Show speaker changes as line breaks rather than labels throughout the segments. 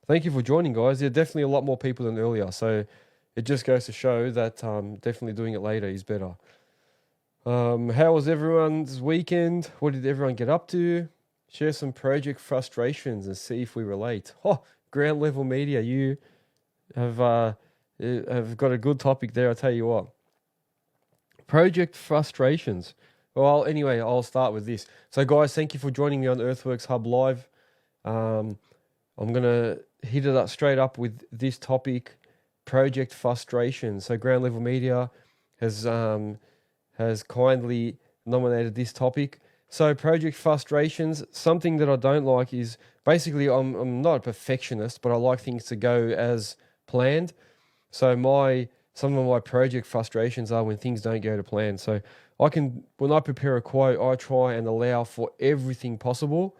Thank you for joining, guys. Yeah, definitely a lot more people than earlier. So it just goes to show that definitely doing it later is better. How was everyone's weekend? What did everyone get up to? Share some project frustrations and see if we relate. Oh, ground level media, you have got a good topic there. I'll tell you what. Project frustrations. Well, anyway, I'll start with this. So, guys, thank you for joining me on Earthworks Hub Live. I'm gonna hit it up straight up with this topic: project frustration. So, ground level media has kindly nominated this topic. So, project frustrations. Something that I don't like is basically I'm not a perfectionist, but I like things to go as planned. So some of my project frustrations are when things don't go to plan. So when I prepare a quote, I try and allow for everything possible,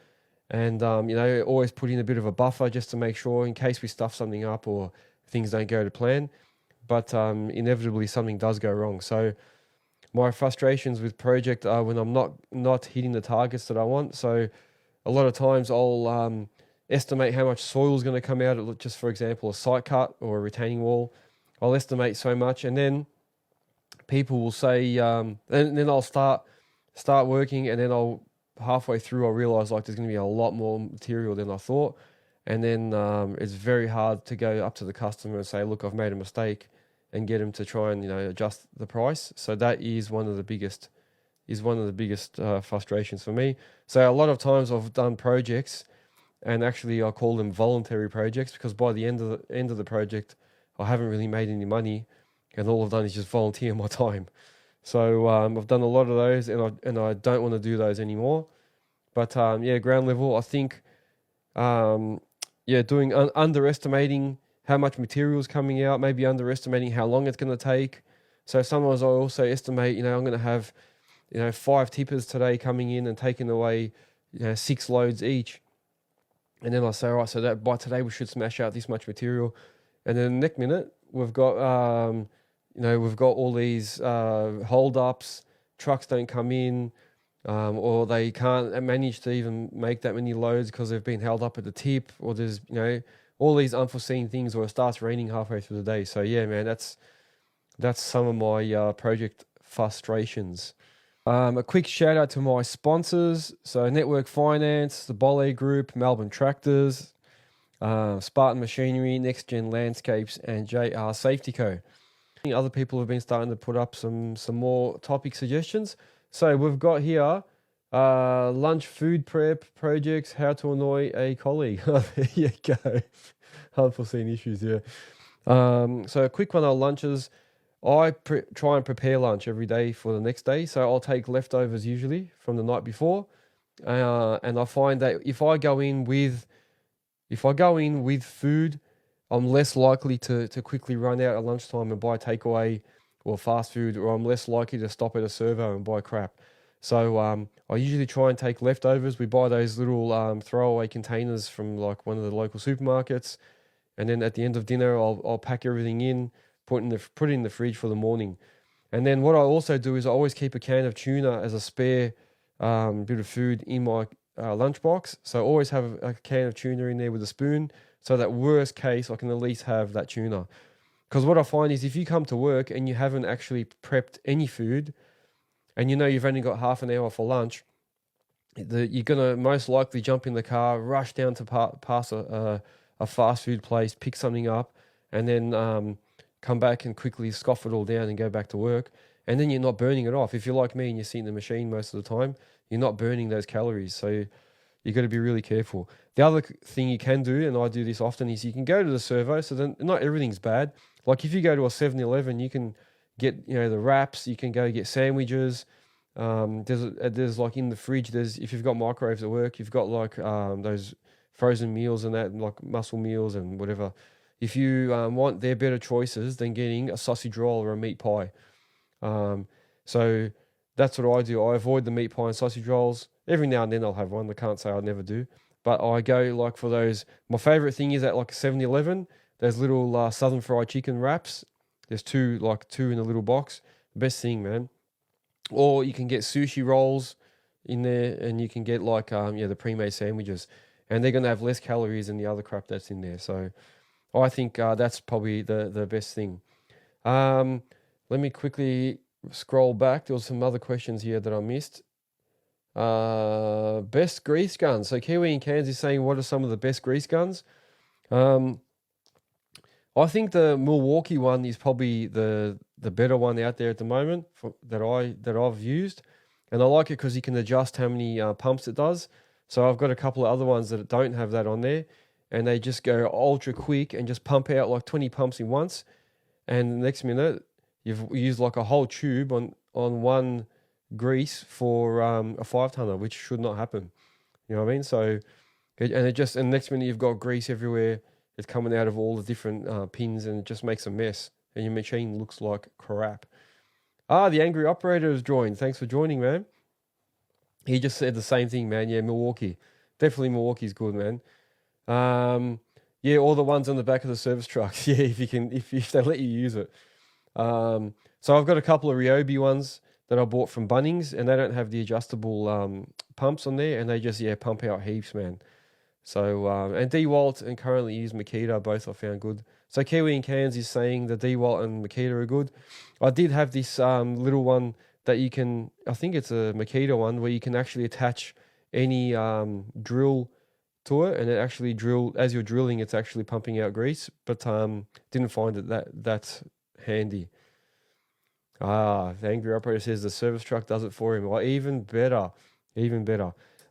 and always put in a bit of a buffer just to make sure in case we stuff something up or things don't go to plan. But inevitably something does go wrong. So my frustrations with project are when I'm not hitting the targets that I want. So a lot of times I'll estimate how much soil is going to come out. Just for example, a site cut or a retaining wall. I'll estimate so much, and then people will say, and then I'll start working, and then halfway through I'll realize like there's going to be a lot more material than I thought, and then it's very hard to go up to the customer and say, look, I've made a mistake, and get them to try and adjust the price. So that is one of the biggest frustrations for me. So a lot of times I've done projects, and actually I call them voluntary projects, because by the end of the project I haven't really made any money, and all I've done is just volunteer my time. So I've done a lot of those, and I don't want to do those anymore. But ground level, I think, doing underestimating how much material is coming out, maybe underestimating how long it's going to take. So sometimes I also estimate, I'm going to have, 5 tippers today coming in and taking away, 6 loads each. And then I say, all right, so that by today we should smash out this much material. And then the next minute, we've got all these hold-ups, trucks don't come in, or they can't manage to even make that many loads because they've been held up at the tip, or there's, all these unforeseen things, or it starts raining halfway through the day. So yeah, man, that's some of my project frustrations. A quick shout out to my sponsors. So Network Finance, the Bole Group, Melbourne Tractors, Spartan Machinery, Nexgen Landscapes, and JR Safety Co. Other people have been starting to put up some more topic suggestions. So we've got here lunch food prep projects, how to annoy a colleague. There you go. Unforeseen issues here. So a quick one on lunches. I try and prepare lunch every day for the next day. So I'll take leftovers usually from the night before. And I find that if I go in with food, I'm less likely to quickly run out at lunchtime and buy takeaway or fast food, or I'm less likely to stop at a servo and buy crap. So I usually try and take leftovers. We buy those little throwaway containers from like one of the local supermarkets, and then at the end of dinner, I'll pack everything in, put it in the fridge for the morning. And then what I also do is I always keep a can of tuna as a spare bit of food in my lunchbox. So I always have a can of tuna in there with a spoon, so that worst case I can at least have that tuna. Because what I find is if you come to work and you haven't actually prepped any food, and you've only got half an hour for lunch, you're going to most likely jump in the car, rush down to pass a fast food place, pick something up, and then come back and quickly scoff it all down and go back to work. And then you're not burning it off. If you're like me and you sit in the machine most of the time, you're not burning those calories. So you've got to be really careful. The other thing you can do, and I do this often, is you can go to the servo. So then not everything's bad. Like if you go to a 7-Eleven, you can get the wraps. You can go get sandwiches. There's like in the fridge. If you've got microwaves at work, you've got like those frozen meals and that, like muscle meals and whatever. If you want, they're better choices than getting a sausage roll or a meat pie. So that's what I do. I avoid the meat pie and sausage rolls. Every now and then I'll have one. I can't say I never do. But I go like for those. My favorite thing is at like a 7-Eleven, those little southern fried chicken wraps. There's two in a little box. Best thing, man. Or you can get sushi rolls in there, and you can get like the pre-made sandwiches. and they're going to have less calories than the other crap that's in there. So I think that's probably the best thing. Let me quickly scroll back. There was some other questions here that I missed. Best grease guns. So Kiwi in Cairns is saying, what are some of the best grease guns? I think the Milwaukee one is probably the better one out there at the moment that I've used, and I like it because you can adjust how many pumps it does. So I've got a couple of other ones that don't have that on there, and they just go ultra quick and just pump out like 20 pumps in once, and the next minute you've used like a whole tube on one grease for a 5-tonner, which should not happen. You know what I mean? So, and next minute you've got grease everywhere. It's coming out of all the different pins, and it just makes a mess. And your machine looks like crap. The angry operator has joined. Thanks for joining, man. He just said the same thing, man. Yeah, Milwaukee. Definitely Milwaukee's good, man. Yeah, all the ones on the back of the service trucks. Yeah, if they let you use it. So I've got a couple of Ryobi ones that I bought from Bunnings, and they don't have the adjustable pumps on there, and they just pump out heaps, man. So and DeWalt and currently use Makita, both I found good. So Kiwi in Cairns is saying the DeWalt and Makita are good. I did have this little one that you can, I think it's a Makita one, where you can actually attach any drill to it, and it actually as you're drilling, it's actually pumping out grease. But didn't find it that's handy. The angry operator says the service truck does it for him. Well, even better.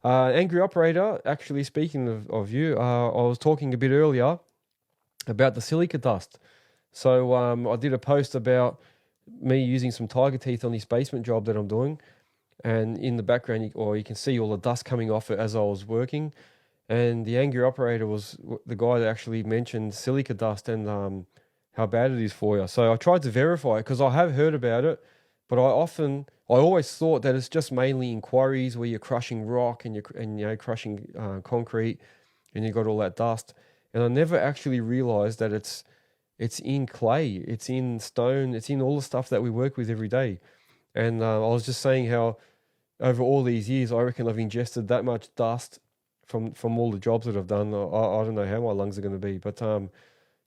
Angry operator, actually, speaking of you, I was talking a bit earlier about the silica dust. So I did a post about me using some tiger teeth on this basement job that I'm doing, and in the background, you can see all the dust coming off it as I was working. And the angry operator was the guy that actually mentioned silica dust and how bad it is for you. So I tried to verify it because I have heard about it, but I always thought that it's just mainly in quarries where you're crushing rock and you're crushing concrete, and you got all that dust. And I never actually realized that it's in clay, it's in stone, it's in all the stuff that we work with every day. And I was just saying how over all these years, I reckon I've ingested that much dust from all the jobs that I've done. I don't know how my lungs are going to be, but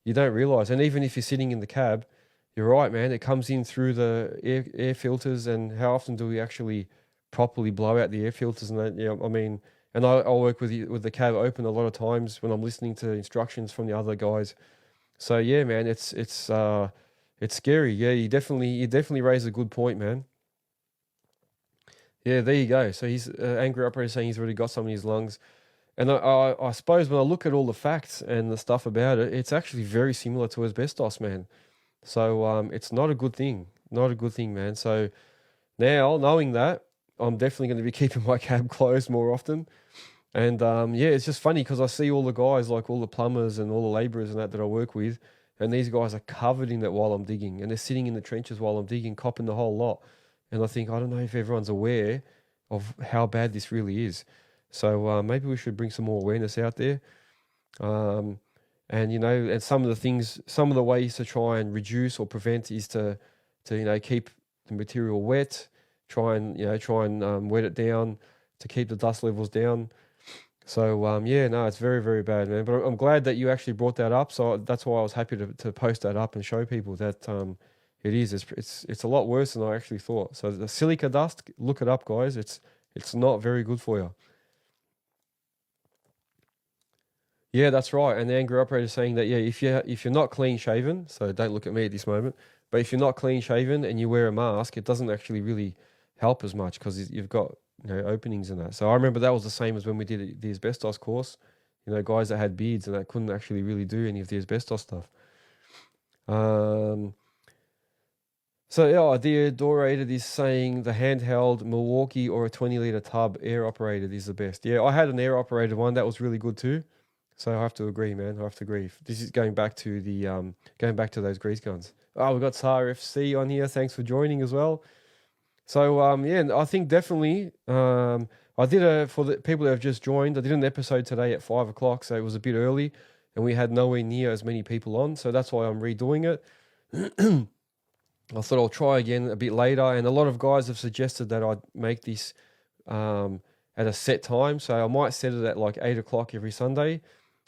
you don't realize. And even if you're sitting in the cab, you're right, man. It comes in through the air filters, and how often do we actually properly blow out the air filters? And that, I mean, and I work with the cab open a lot of times when I'm listening to instructions from the other guys. So yeah, man, it's scary. Yeah, you definitely raise a good point, man. Yeah, there you go. So he's angry operator saying he's already got some in his lungs. And I suppose when I look at all the facts and the stuff about it, it's actually very similar to asbestos, man. So it's not a good thing. Not a good thing, man. So now, knowing that, I'm definitely going to be keeping my cab closed more often. And yeah, it's just funny because I see all the guys, like all the plumbers and all the labourers and that I work with, and these guys are covered in that while I'm digging, and they're sitting in the trenches while I'm digging, copping the whole lot. And I think, I don't know if everyone's aware of how bad this really is. So maybe we should bring some more awareness out there. And and some of the ways to try and reduce or prevent is to keep the material wet, try and wet it down to keep the dust levels down. So yeah, no, it's very, very bad, man. But I'm glad that you actually brought that up. So that's why I was happy to post that up and show people that it's a lot worse than I actually thought. So the silica dust, look it up, guys. It's not very good for you. Yeah, that's right. And the angry operator is saying that, yeah, if you're not clean shaven, so don't look at me at this moment, but if you're not clean shaven and you wear a mask, it doesn't actually really help as much because you've got openings in that. So I remember that was the same as when we did the asbestos course. Guys that had beards and that couldn't actually really do any of the asbestos stuff. So yeah, the Adorated is saying the handheld Milwaukee or a 20-litre tub air operated is the best. Yeah, I had an air operated one that was really good too. So I have to agree, man. I have to agree. This is going back to those grease guns. Oh, we've got SAR FC on here. Thanks for joining as well. So yeah, I think definitely. I did for the people that have just joined. I did an episode today at 5 o'clock, so it was a bit early, and we had nowhere near as many people on. So that's why I'm redoing it. I thought I'll try again a bit later, and a lot of guys have suggested that I make this at a set time. So I might set it at like 8 o'clock every Sunday.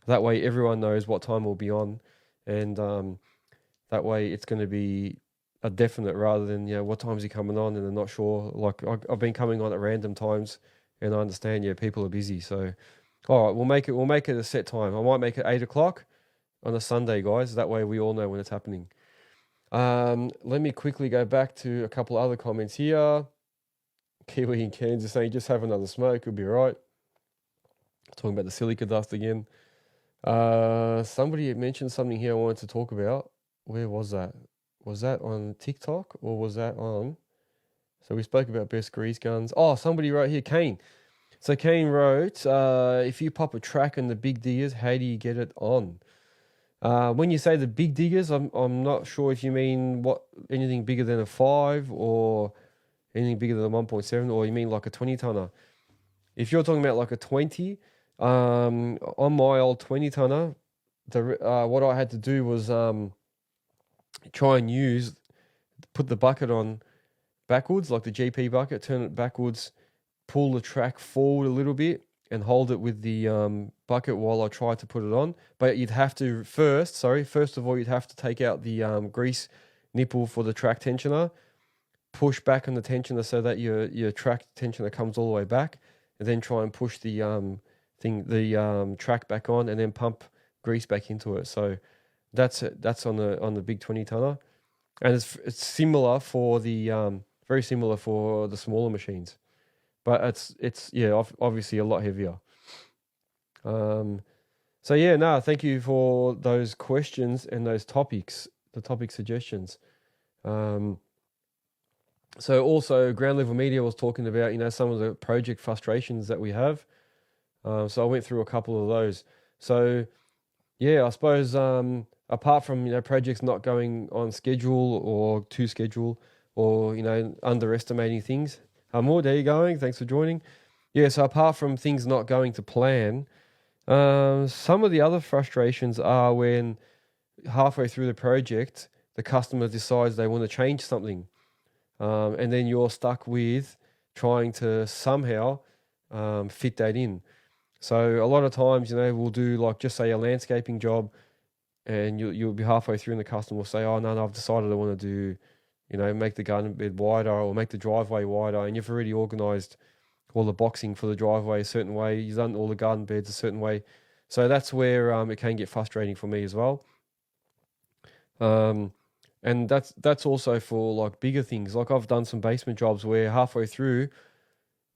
That way everyone knows what time we'll be on. And that way it's going to be a definite rather than, what time's he coming on and they're not sure. Like I've been coming on at random times and I understand, people are busy. So, all right, we'll make it a set time. I might make it 8 o'clock on a Sunday, guys. That way we all know when it's happening. Let me quickly go back to a couple other comments here. Kiwi in Kansas saying, just have another smoke, it'll be all right. Talking about the silica dust again. Somebody mentioned something here I wanted to talk about. Where was that? Was that on TikTok or was that on? So we spoke about best grease guns. Oh, somebody wrote here, Kane. So Kane wrote, if you pop a track on the big diggers, how do you get it on? When you say the big diggers, I'm not sure if you mean anything bigger than a 5 or anything bigger than a 1.7, or you mean like a 20-tonner. If you're talking about like a 20, on my old 20-tonner, what I had to do was try and put the bucket on backwards, like the GP bucket, turn it backwards, pull the track forward a little bit, and hold it with the bucket while I try to put it on. But you'd have to first of all, you'd have to take out the grease nipple for the track tensioner, push back on the tensioner so that your track tensioner comes all the way back, and then try and push the track back on, and then pump grease back into it. So that's on the big 20-tonner, and it's similar for the very similar for the smaller machines. But it's obviously a lot heavier. Thank you for those questions and those the topic suggestions. So also Ground Level Media was talking about, some of the project frustrations that we have. So I went through a couple of those. So I suppose apart from, projects not going on schedule or to schedule or, underestimating things. More, there you going. Thanks for joining. Yeah, so apart from things not going to plan, some of the other frustrations are when halfway through the project, the customer decides they want to change something. And then you're stuck with trying to somehow fit that in. So a lot of times, we'll do like just say a landscaping job, and you'll be halfway through and the customer will say, oh, no, I've decided I want to do, make the garden bed wider or make the driveway wider, and you've already organised all the boxing for the driveway a certain way, you've done all the garden beds a certain way. So that's where it can get frustrating for me as well. And that's also for like bigger things. Like I've done some basement jobs where halfway through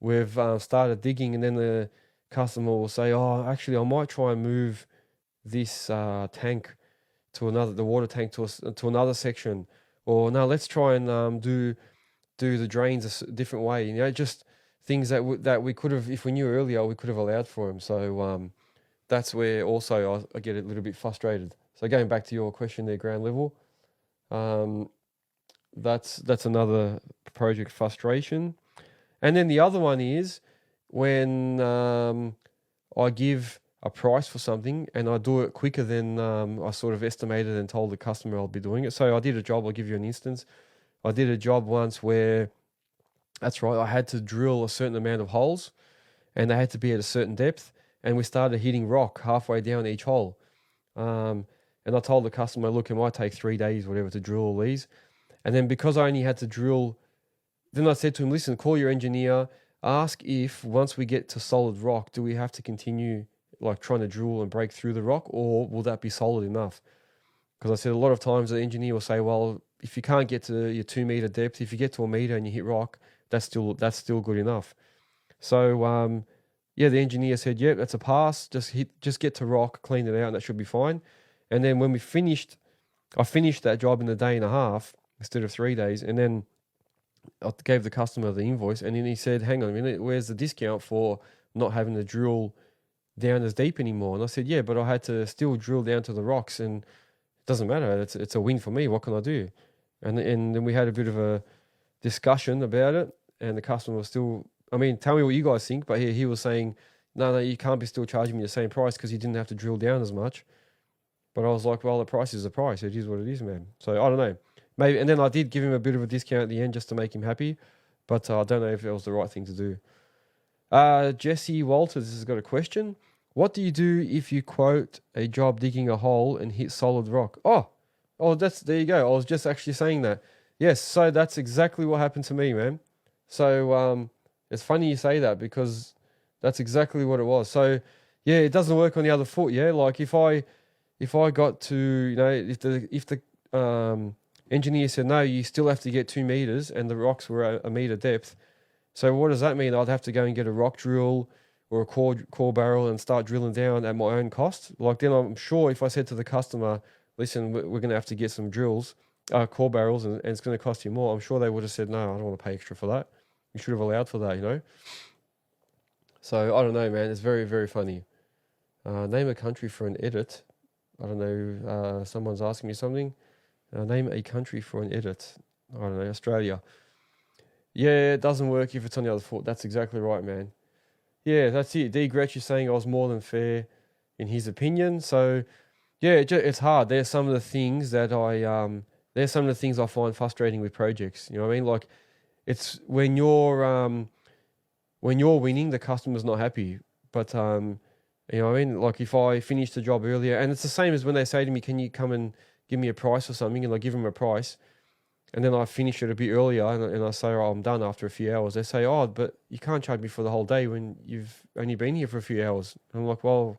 we've started digging, and then the customer will say, oh, actually I might try and move this tank to the water tank to another section, or no, let's try and do the drains a different way. Just things that we could have, if we knew earlier, we could have allowed for them. So that's where also I get a little bit frustrated. So going back to your question there, Ground Level, that's another project frustration. And then the other one is when I give a price for something and I do it quicker than I sort of estimated and told the customer I'll be doing it. So I did a job, I'll give you an instance. I did a job once where, that's right, I had to drill a certain amount of holes and they had to be at a certain depth, and we started hitting rock halfway down each hole. And I told the customer, look, it might take 3 days, whatever, to drill all these. And then because I only had to drill, then I said to him, listen, call your engineer, ask if once we get to solid rock, do we have to continue like trying to drill and break through the rock, or will that be solid enough? Because I said a lot of times the engineer will say, well, if you can't get to your 2 meter depth, if you get to a meter and you hit rock, that's still good enough. So the engineer said, yeah, that's a pass. Just get to rock, clean it out, and that should be fine. And then when I finished that job in a day and a half instead of 3 days, and then I gave the customer the invoice, and then he said, hang on a minute, where's the discount for not having to drill down as deep anymore? And I said, yeah, but I had to still drill down to the rocks, and it doesn't matter. It's a win for me. What can I do? And then we had a bit of a discussion about it, and the customer was still, tell me what you guys think, but he was saying, no, you can't be still charging me the same price because you didn't have to drill down as much. But I was like, well, the price is the price. It is what it is, man. So I don't know. Maybe, and then I did give him a bit of a discount at the end just to make him happy, but I don't know if it was the right thing to do. Jesse Walters has got a question. What do you do if you quote a job digging a hole and hit solid rock? Oh, there you go. I was just actually saying that. Yes, so that's exactly what happened to me, man. So it's funny you say that because that's exactly what it was. So yeah, it doesn't work on the other foot. Yeah, like if I got to, if the engineer said no, you still have to get 2 meters, and the rocks were a meter depth. So what does that mean? I'd have to go and get a rock drill or a core barrel and start drilling down at my own cost. Like then I'm sure if I said to the customer, listen, we're going to have to get some drills, core barrels, and it's going to cost you more, I'm sure they would have said, no, I don't want to pay extra for that. You should have allowed for that, So I don't know, man. It's very, very funny. Name a country for an edit. I don't know. Someone's asking me something. Name a country for an edit. I don't know. Australia. Yeah, it doesn't work if it's on the other foot. That's exactly right, man. Yeah, that's it. D. Gretsch is saying I was more than fair in his opinion. So, yeah, it's hard. There's some of the things that I find frustrating with projects. You know what I mean? Like, it's when you're winning, the customer's not happy. But you know what I mean? Like if I finish the job earlier, and it's the same as when they say to me, "Can you come and give me a price or something?" And I give them a price. And then I finish it a bit earlier and I say, oh, I'm done after a few hours. They say, oh, but you can't charge me for the whole day when you've only been here for a few hours. And I'm like, well,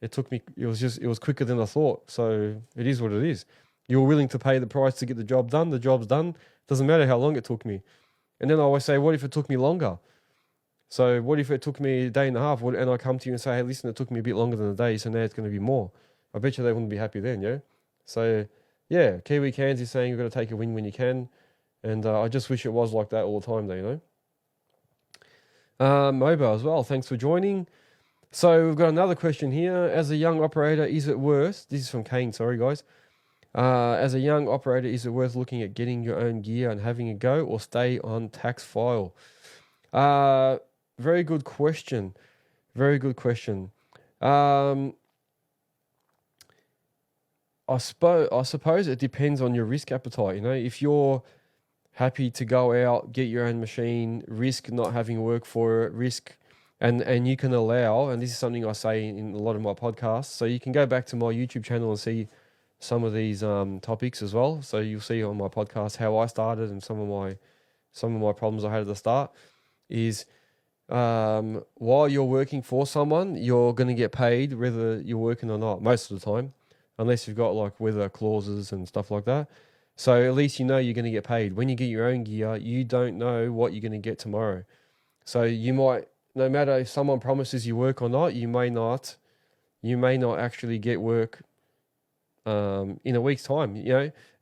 it was quicker than I thought. So it is what it is. You're willing to pay the price to get the job done. The job's done. Doesn't matter how long it took me. And then I always say, what if it took me longer? So what if it took me a day and a half? And I come to you and say, hey, listen, it took me a bit longer than a day. So now it's going to be more. I bet you they wouldn't be happy then, yeah? So... yeah, Kiwi Cans is saying you've got to take a win when you can. And I just wish it was like that all the time, though, Mobo as well, thanks for joining. So we've got another question here. As a young operator, is it worth... this is from Kane, sorry, guys. As a young operator, is it worth looking at getting your own gear and having a go or stay on tax file? Very good question. Very good question. I suppose it depends on your risk appetite. If you're happy to go out, get your own machine, risk not having work for it, risk, and you can allow, and this is something I say in a lot of my podcasts, so you can go back to my YouTube channel and see some of these topics as well. So you'll see on my podcast how I started and some of my problems I had at the start is while you're working for someone, you're going to get paid whether you're working or not most of the time. Unless you've got like weather clauses and stuff like that. So at least you know you're going to get paid. When you get your own gear, you don't know what you're going to get tomorrow. So you might, no matter if someone promises you work or not, you may not actually get work in a week's time.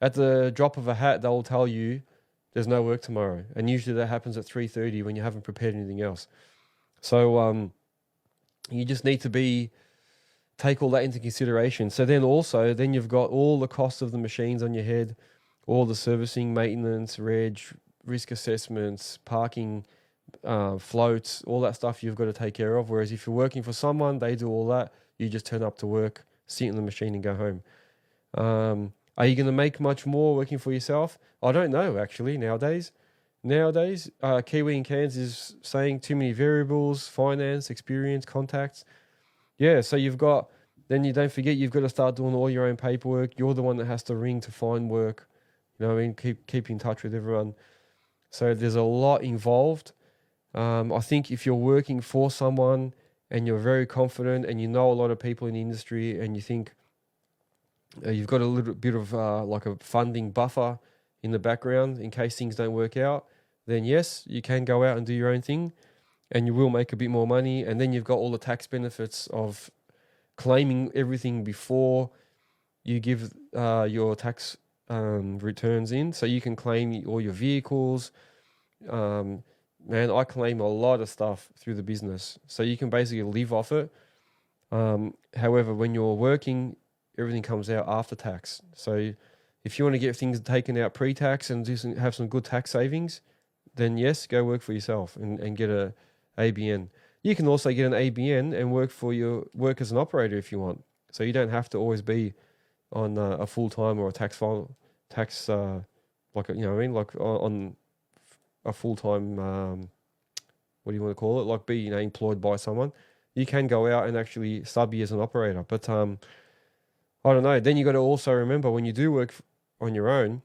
At the drop of a hat, they'll tell you there's no work tomorrow. And usually that happens at 3:30 when you haven't prepared anything else. So you just need to take all that into consideration. So then you've got all the costs of the machines on your head, all the servicing, maintenance, risk assessments, parking, floats, all that stuff you've got to take care of. Whereas if you're working for someone, they do all that. You just turn up to work, sit in the machine and go home. Are you going to make much more working for yourself? I don't know, actually, nowadays. Kiwi in Cairns is saying too many variables, finance, experience, contacts. Yeah, so then you don't forget you've got to start doing all your own paperwork. You're the one that has to ring to find work. You know what I mean? Keep in touch with everyone. So there's a lot involved. I think if you're working for someone and you're very confident and you know a lot of people in the industry and you think you've got a little bit of like a funding buffer in the background in case things don't work out, then yes, you can go out and do your own thing. And you will make a bit more money. And then you've got all the tax benefits of claiming everything before you give your tax returns in. So you can claim all your vehicles. Man, I claim a lot of stuff through the business. So you can basically live off it. However, when you're working, everything comes out after tax. So if you want to get things taken out pre-tax and have some good tax savings, then yes, go work for yourself and get a ABN. You can also get an ABN and work as an operator if you want. So you don't have to always be on a full-time or a like on a full-time what do you want to call it? Like be, employed by someone. You can go out and actually subby as an operator. But I don't know. Then you got to also remember when you do work on your own,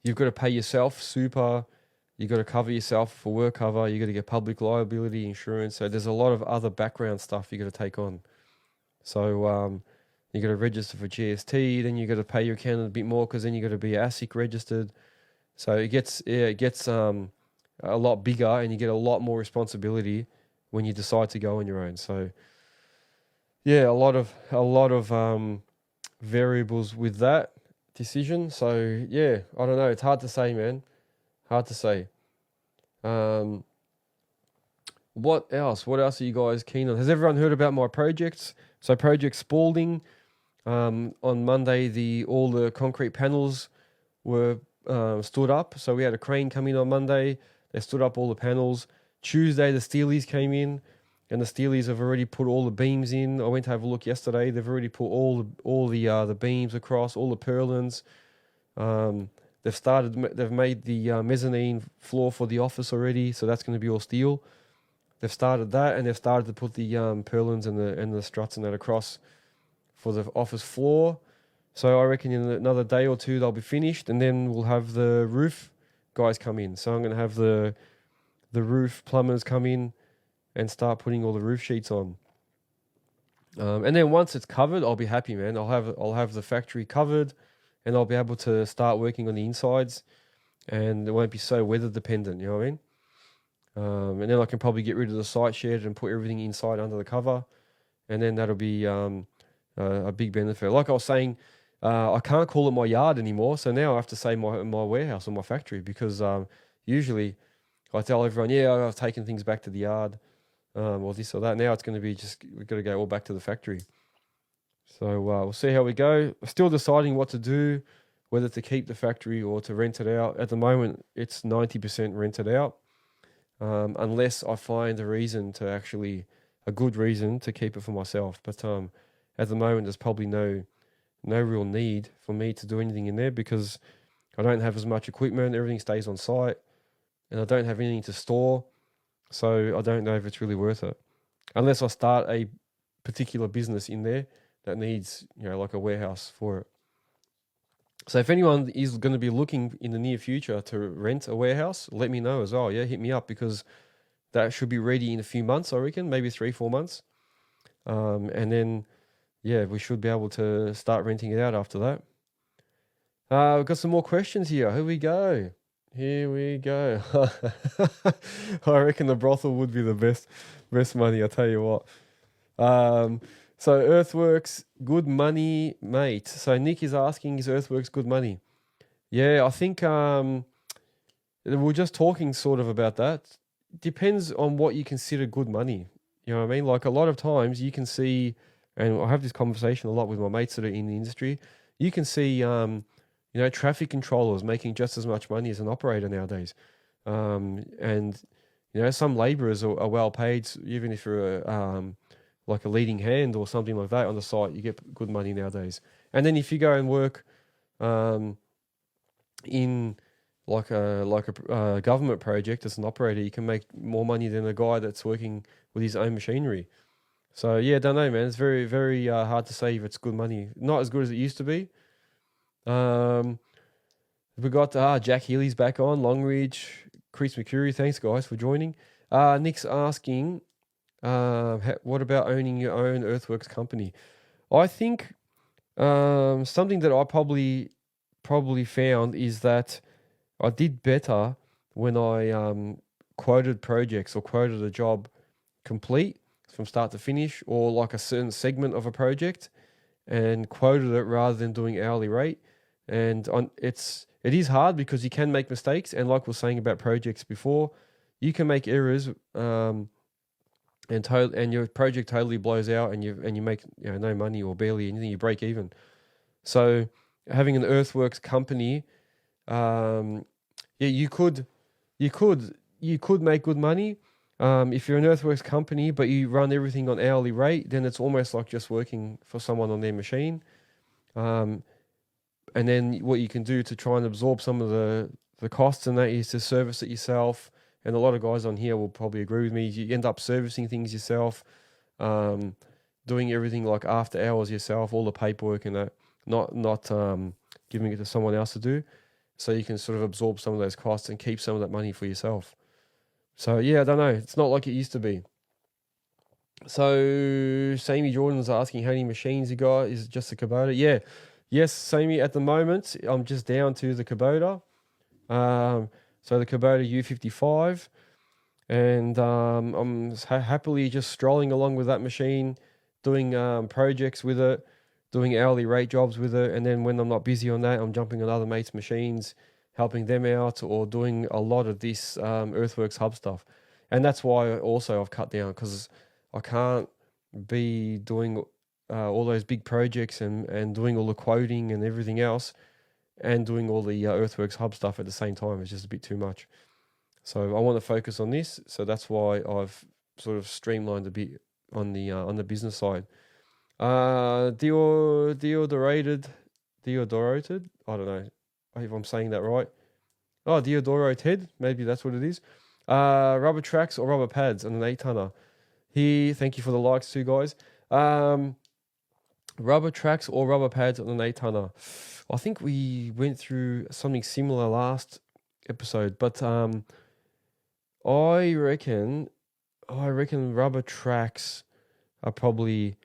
you've got to pay yourself super. You got to cover yourself for work cover. You got to get public liability insurance. So there's a lot of other background stuff you got to take on. So you got to register for GST. Then you got to pay your accountant a bit more because then you got to be ASIC registered. So it gets a lot bigger, and you get a lot more responsibility when you decide to go on your own. So yeah, a lot of variables with that decision. So yeah, I don't know. It's hard to say, man. Hard to say. What else? What else are you guys keen on? Has everyone heard about my projects? So Project Spalding. On Monday, all the concrete panels were stood up. So we had a crane come in on Monday. They stood up all the panels. Tuesday, the Steelies came in, and the Steelies have already put all the beams in. I went to have a look yesterday. They've already put all the beams across, all the purlins. They've made the mezzanine floor for the office already, so that's going to be all steel. They've started that, and they've started to put the purlins and the struts and that across for the office floor. So I reckon in another day or two they'll be finished, and then we'll have the roof guys come in. So I'm going to have the roof plumbers come in and start putting all the roof sheets on. And then once it's covered, I'll be happy, man. I'll have the factory covered, and I'll be able to start working on the insides, and it won't be so weather dependent. You know what I mean? And then I can probably get rid of the site shed and put everything inside under the cover, and then that'll be a big benefit. Like I was saying, I can't call it my yard anymore, so now I have to say my warehouse or my factory, because usually I tell everyone, yeah, I've taken things back to the yard, or this or that. Now it's going to be we've got to go all back to the factory. So we'll see how we go. Still deciding what to do, whether to keep the factory or to rent it out. At the moment, it's 90% rented out, unless I find a good reason to keep it for myself. But at the moment, there's probably no real need for me to do anything in there, because I don't have as much equipment. Everything stays on site, and I don't have anything to store. So I don't know if it's really worth it, unless I start a particular business in there that needs, like a warehouse for it. So if anyone is going to be looking in the near future to rent a warehouse, let me know as well. Yeah, hit me up, because that should be ready in a few months, I reckon, maybe 3-4 months. And then, yeah, we should be able to start renting it out after that. We've got some more questions here. Here we go. I reckon the brothel would be the best money, I'll tell you what. So Earthworks, good money, mate. So Nick is asking, is Earthworks good money? Yeah, I think we're just talking sort of about that. Depends on what you consider good money. You know what I mean? Like a lot of times you can see, and I have this conversation a lot with my mates that are in the industry, you can see, traffic controllers making just as much money as an operator nowadays. And, some laborers are well paid, even if you're like a leading hand or something like that on the site, you get good money nowadays. And then if you go and work in like a government project as an operator, you can make more money than a guy that's working with his own machinery. So yeah, don't know, man. It's very, very hard to say if it's good money. Not as good as it used to be. We got Jack Healy's back on, Longridge, Chris McCurry. Thanks guys for joining. Nick's asking, what about owning your own earthworks company? I think something that I probably found is that I did better when I quoted projects or quoted a job complete from start to finish, or like a certain segment of a project, and quoted it rather than doing hourly rate. And it is hard because you can make mistakes, and like we were saying about projects before, you can make errors, and your project totally blows out, and you make no money or barely anything. You break even. So having an earthworks company, you could make good money. If you're an earthworks company but you run everything on hourly rate, then it's almost like just working for someone on their machine. And then what you can do to try and absorb some of the costs and that is to service it yourself and a lot of guys on here will probably agree with me. You end up servicing things yourself, doing everything like after hours yourself, all the paperwork and that, not giving it to someone else to do, so you can sort of absorb some of those costs and keep some of that money for yourself. So yeah, I don't know. It's not like it used to be. So Sammy Jordan's asking how many machines you got. Is it just the Kubota? Yeah. Yes, Sammy, at the moment, I'm just down to the Kubota. So the Kubota U55. And I'm happily just strolling along with that machine, doing projects with it, doing hourly rate jobs with it. And then when I'm not busy on that, I'm jumping on other mates' machines, helping them out, or doing a lot of this Earthworks hub stuff. And that's why also I've cut down, because I can't be doing all those big projects and doing all the quoting and everything else and doing all the Earthworks hub stuff at the same time. It's just a bit too much. So I want to focus on this. So that's why I've sort of streamlined a bit on the business side. Deodorated, I don't know if I'm saying that right. Oh, Deodorated, maybe that's what it is. Rubber tracks or rubber pads on an 8-tonner. Here, thank you for the likes too, guys. Rubber tracks or rubber pads on an 8-tonner. I think we went through something similar last episode, but I reckon rubber tracks are probably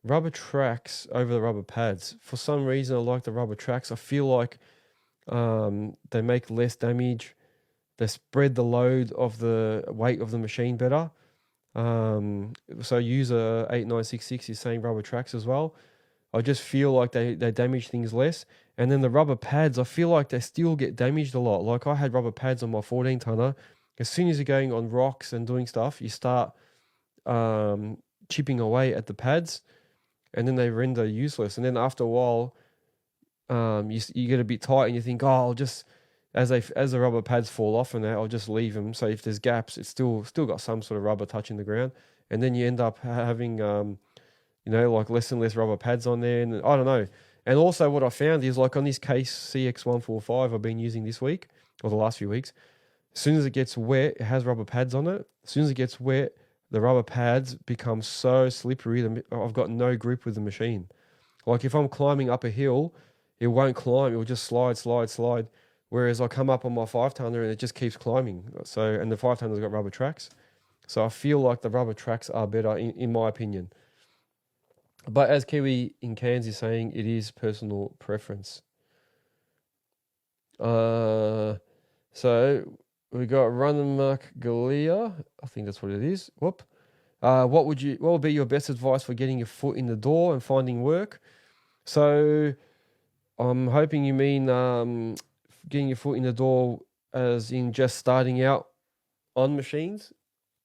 rubber tracks over the rubber pads. For some reason, I like the rubber tracks. I feel like they make less damage. They spread the load of the weight of the machine better. So user 8966 is saying rubber tracks as well. I just feel like they damage things less. And then the rubber pads, I feel like they still get damaged a lot. Like I had rubber pads on my 14-tonner. As soon as you're going on rocks and doing stuff, you start chipping away at the pads, and then they render useless. And then after a while, you get a bit tight, and you think, oh, I'll just as the rubber pads fall off and that, I'll just leave them. So if there's gaps, it's still got some sort of rubber touching the ground, and then you end up having like less and less rubber pads on there, and I don't know. And also what I found is like on this Case CX145 I've been using this week or the last few weeks. As soon as it gets wet, it has rubber pads on it. As soon as it gets wet, the rubber pads become so slippery that I've got no grip with the machine. Like if I'm climbing up a hill, it won't climb. It will just slide. Whereas I come up on my 5-tonner and it just keeps climbing. So, and the 5-tonner's got rubber tracks. So I feel like the rubber tracks are better in my opinion. But as Kiwi in Cairns is saying, it is personal preference. So we got Runmark Galia. I think that's what it is. Whoop. What would be your best advice for getting your foot in the door and finding work? So I'm hoping you mean getting your foot in the door as in just starting out on machines.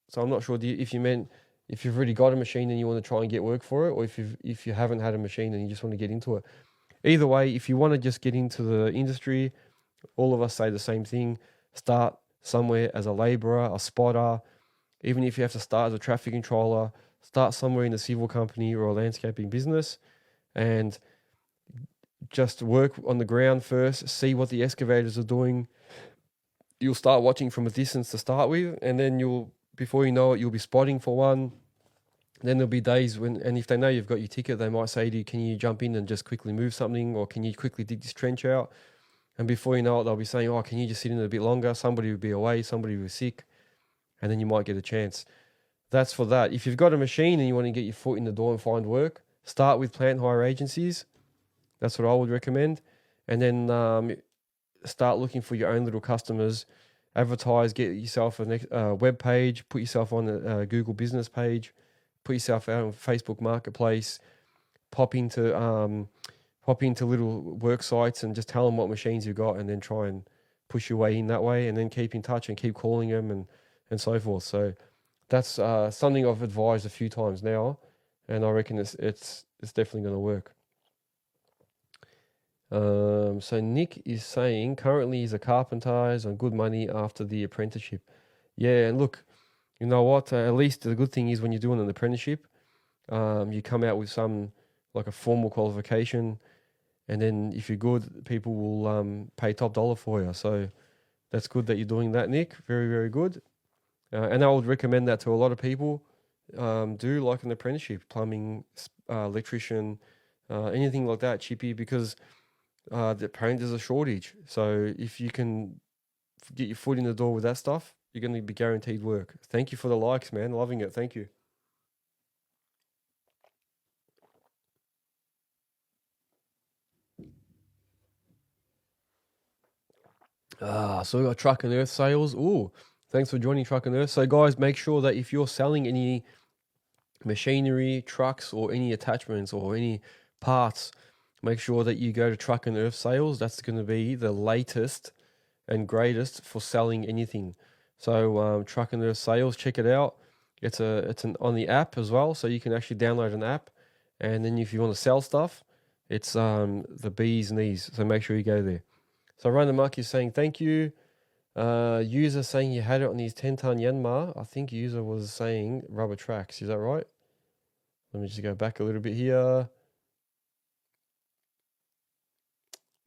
So I'm not sure if you meant if you've already got a machine and you want to try and get work for it, or if you haven't had a machine and you just want to get into it. Either way, if you want to just get into the industry, all of us say the same thing. Start somewhere as a labourer, a spotter. Even if you have to start as a traffic controller, start somewhere in a civil company or a landscaping business and just work on the ground first, see what the excavators are doing. You'll start watching from a distance to start with, and then before you know it, you'll be spotting for one. Then there'll be days and if they know you've got your ticket, they might say to you, can you jump in and just quickly move something, or can you quickly dig this trench out? And before you know it, they'll be saying, oh, can you just sit in it a bit longer? Somebody will be away, somebody will be sick, and then you might get a chance. That's for that. If you've got a machine and you want to get your foot in the door and find work, start with plant hire agencies. That's what I would recommend. And then start looking for your own little customers. Advertise, get yourself a web page, put yourself on a Google business page, put yourself out on Facebook Marketplace, pop into little work sites and just tell them what machines you've got, and then try and push your way in that way, and then keep in touch and keep calling them and so forth. So that's something I've advised a few times now, and I reckon it's definitely going to work. So Nick is saying currently he's a carpenter, he's on good money after the apprenticeship. Yeah, and look, you know what? At least the good thing is when you're doing an apprenticeship, you come out with some like a formal qualification, and then if you're good, people will pay top dollar for you. So That's good that you're doing that, Nick. Very, very good. And I would recommend that to a lot of people. Do like an apprenticeship, plumbing, electrician, anything like that, chippy, because apparently there's a shortage. So if you can get your foot in the door with that stuff, you're going to be guaranteed work. Thank you for the likes, man. Loving it. Thank you. So we got Truck and Earth sales. Ooh, thanks for joining Truck and Earth. So guys, make sure that if you're selling any machinery, trucks, or any attachments or any parts, make sure that you go to Truck and Earth sales. That's going to be the latest and greatest for selling anything. So Truck and Earth sales, check it out. It's on the app as well, so you can actually download an app, and then if you want to sell stuff, it's the bees knees. So make sure you go there. So Run Amok is saying thank you. User saying you had it on his 10-ton Yanmar. I think user was saying rubber tracks. Is that right? Let me just go back a little bit here.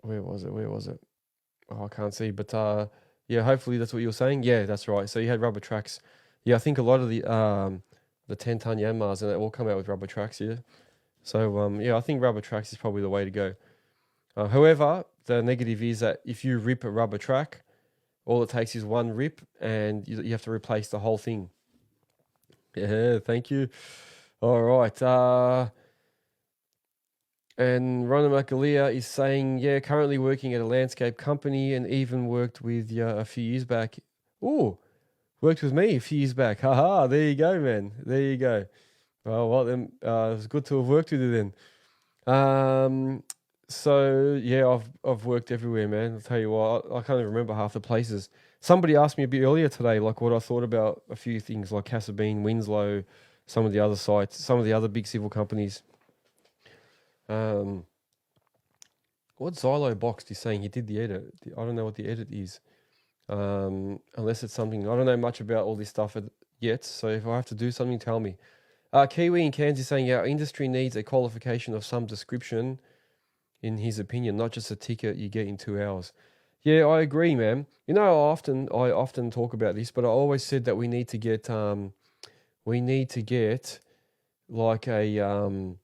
Where was it? Oh, I can't see, but yeah, hopefully that's what you were saying. Yeah, that's right. So you had rubber tracks. Yeah, I think a lot of the 10-ton Yanmars and they all come out with rubber tracks here. So yeah, I think rubber tracks is probably the way to go. However, the negative is that if you rip a rubber track, all it takes is one rip and you have to replace the whole thing. Yeah, thank you. All right. And Rona Makalia is saying, yeah, currently working at a landscape company and even worked with you a few years back. Oh, worked with me a few years back. Haha, there you go, man. There you go. Oh, well, then it's good to have worked with you then. So yeah, I've worked everywhere, man. I'll tell you what, I can't even remember half the places. Somebody asked me a bit earlier today, like what I thought about a few things, like Casabine, Winslow, some of the other sites, some of the other big civil companies. What Xylo boxed is saying he did the edit. I don't know what the edit is. Unless it's something I don't know much about all this stuff yet. So if I have to do something, tell me. Kiwi in Cairns is saying our industry needs a qualification of some description, in his opinion, not just a ticket you get in 2 hours. Yeah, I agree, man. You know, I often talk about this, but I always said that we need to get like a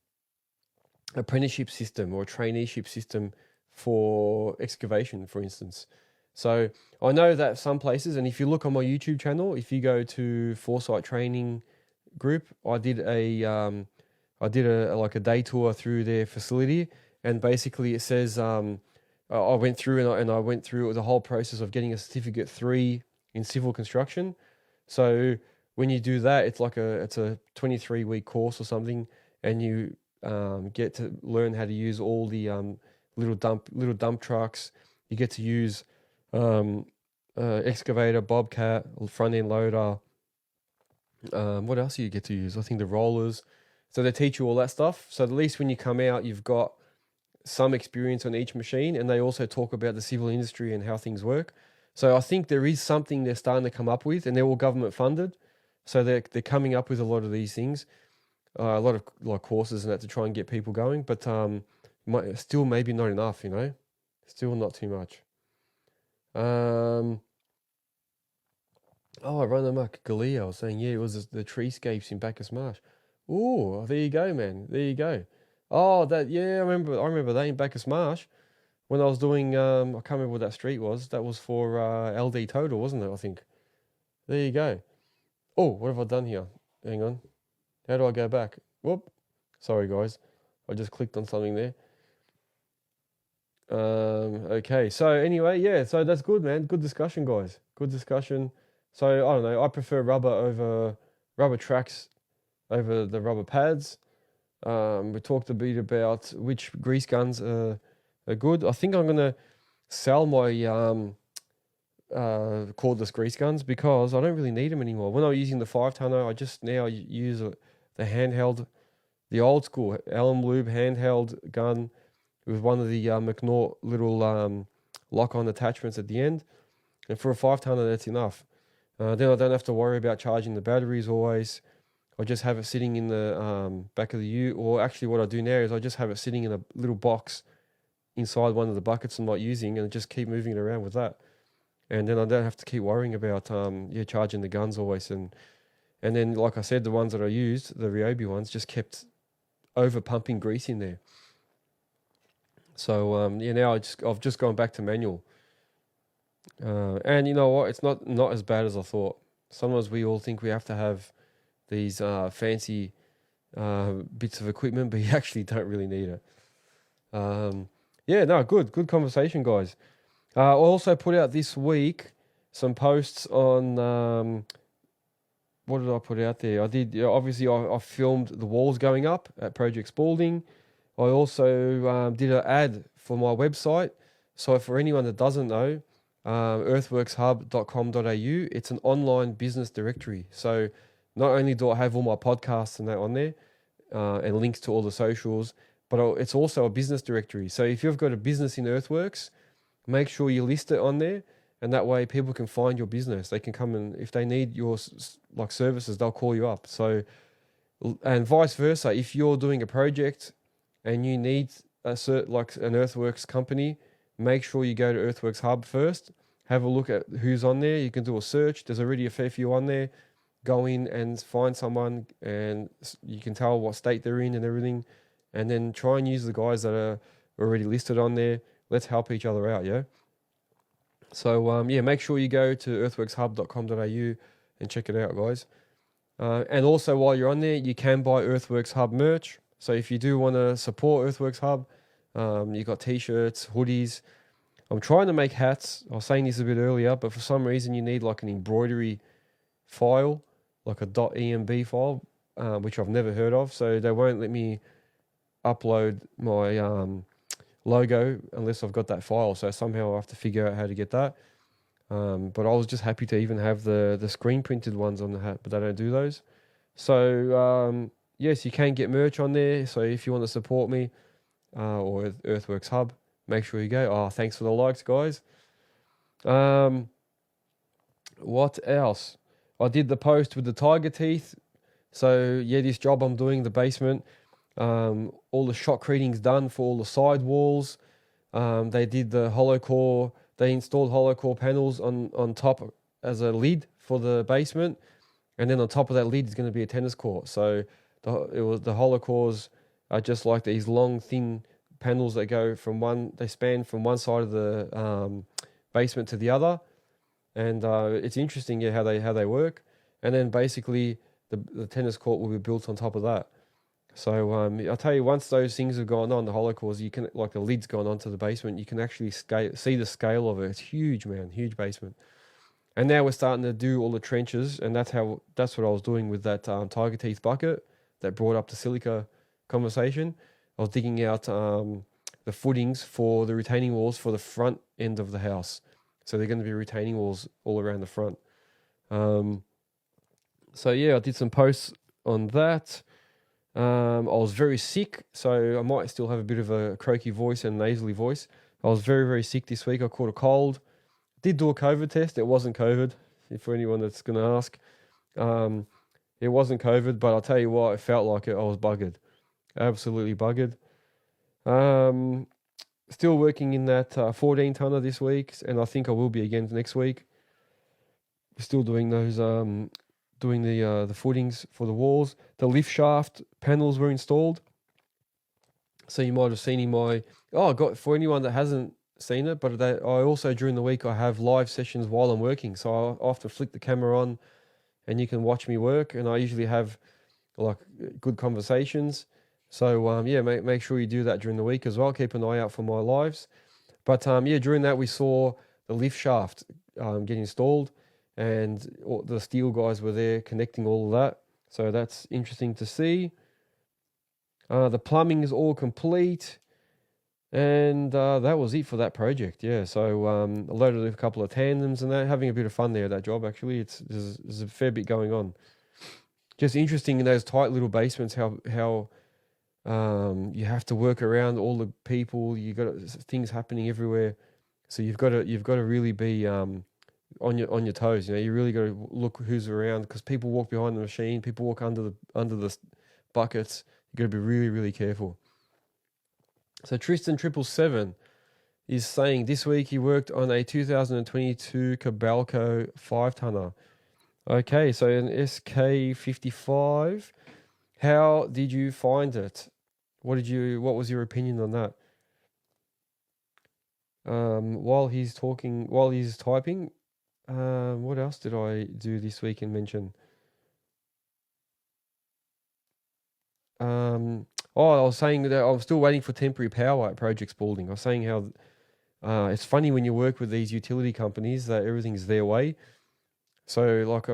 apprenticeship system or a traineeship system for excavation, for instance. So I know that some places, and if you look on my YouTube channel, if you go to Foresight Training Group, I did like a day tour through their facility, and basically it says I went through and I went through the whole process of getting a certificate 3 in civil construction. So when you do that, it's a 23-week course or something, and you get to learn how to use all the little dump trucks. You get to use excavator, bobcat, front end loader. What else do you get to use? I think the rollers. So they teach you all that stuff. So at least when you come out, you've got some experience on each machine, and they also talk about the civil industry and how things work. So I think there is something they're starting to come up with, and they're all government funded. So they're coming up with a lot of these things, a lot of like courses and that to try and get people going. But still maybe not enough, you know, still not too much. Oh, I run amok. Galea was saying, yeah, it was the treescapes in Bacchus Marsh. Oh, there you go, man. There you go. Oh, yeah, I remember that in Bacchus Marsh when I was doing I can't remember what that street was. That was for LD Total, wasn't it? I think. There you go. Oh, what have I done here? Hang on. How do I go back? Whoop. Sorry, guys. I just clicked on something there. Okay. So anyway, yeah. So that's good, man. Good discussion, guys. Good discussion. So I don't know. I prefer rubber tracks over the rubber pads. We talked a bit about which grease guns are good. I think I'm gonna sell my cordless grease guns because I don't really need them anymore. When I was using the 5-tonner, I just now use the handheld, the old school Allen Lube handheld gun with one of the McNaught little lock-on attachments at the end. And for a 5-tonner, that's enough. Then I don't have to worry about charging the batteries always. I just have it sitting in the back of the ute, or actually what I do now is I just have it sitting in a little box inside one of the buckets I'm not using and just keep moving it around with that. and then I don't have to keep worrying about charging the guns always. And then, like I said, the ones that I used, the Ryobi ones, just kept over pumping grease in there. So now I've just gone back to manual. And you know what? It's not as bad as I thought. Sometimes we all think we have to have these fancy bits of equipment, but you actually don't really need it. Good conversation, guys. I also put out this week some posts on what did I put out there? I did obviously I filmed the walls going up at Project Spalding. I also did an ad for my website. So for anyone that doesn't know, earthworkshub.com.au, it's an online business directory. So not only do I have all my podcasts and that on there, and links to all the socials, but it's also a business directory. So if you've got a business in Earthworks, make sure you list it on there, and that way people can find your business. They can come and if they need your services, they'll call you up. So, and vice versa, if you're doing a project and you need an Earthworks company, make sure you go to Earthworks Hub first. Have a look at who's on there. You can do a search. There's already a fair few on there. Go in and find someone, and you can tell what state they're in and everything. And then try and use the guys that are already listed on there. Let's help each other out, yeah? So, make sure you go to earthworkshub.com.au and check it out, guys. And also, while you're on there, you can buy Earthworks Hub merch. So if you do want to support Earthworks Hub, you got t-shirts, hoodies. I'm trying to make hats. I was saying this a bit earlier, but for some reason you need like an embroidery file, like a .emb file, which I've never heard of. So they won't let me upload my logo unless I've got that file. So somehow I have to figure out how to get that. But I was just happy to even have the screen printed ones on the hat, but they don't do those. So yes, you can get merch on there. So if you want to support me or Earthworks Hub, make sure you go. Oh, thanks for the likes, guys. What else? I did the post with the tiger teeth. So yeah, this job I'm doing, the basement, all the shotcreting's done for all the side walls. They did the hollow core. They installed hollow core panels on top as a lid for the basement, and then on top of that lid is going to be a tennis court. So the hollow cores are just like these long, thin panels that go they span from one side of the basement to the other, and it's interesting how they work. And then basically the tennis court will be built on top of that. So I'll tell you, once those things have gone on, the hollow cores, you can, like the lid's gone onto the basement, you can actually see the scale of it. It's huge, man, huge basement. And now we're starting to do all the trenches, and that's what I was doing with that tiger teeth bucket that brought up the silica conversation. I was digging out the footings for the retaining walls for the front end of the house. So they're going to be retaining walls all around the front. So yeah, I did some posts on that. I was very sick, so I might still have a bit of a croaky voice and nasally voice. I was very, very sick this week. I caught a cold. Did do a COVID test. It wasn't COVID, for anyone that's going to ask. It wasn't COVID, but I'll tell you what, it felt like it. I was buggered. Absolutely buggered. Still working in that 14-tonner this week, and I think I will be again next week. Still doing those... doing the footings for the walls. The lift shaft panels were installed. So you might have seen in my... for anyone that hasn't seen it, but I also, during the week, I have live sessions while I'm working. So I often flick the camera on and you can watch me work. And I usually have like good conversations. So make sure you do that during the week as well. Keep an eye out for my lives. But during that, we saw the lift shaft get installed. And all the steel guys were there connecting all of that. So that's interesting to see. The plumbing is all complete. And that was it for that project. Yeah, so I loaded a couple of tandems and that. Having a bit of fun there at that job, actually. There's a fair bit going on. Just interesting in those tight little basements how you have to work around all the people. You got things happening everywhere. So you've got to really be... on your toes, you really got to look who's around, because people walk behind the machine, people walk under the buckets. You got to be really, really careful. So Tristan 777, is saying this week he worked on a 2022 Cabalco 5-tonner. Okay, so an SK55. How did you find it? What was your opinion on that? While he's typing, what else did I do this week and mention? I was saying that I'm still waiting for temporary power at Project Spalding. I was saying how it's funny when you work with these utility companies that everything's their way. So like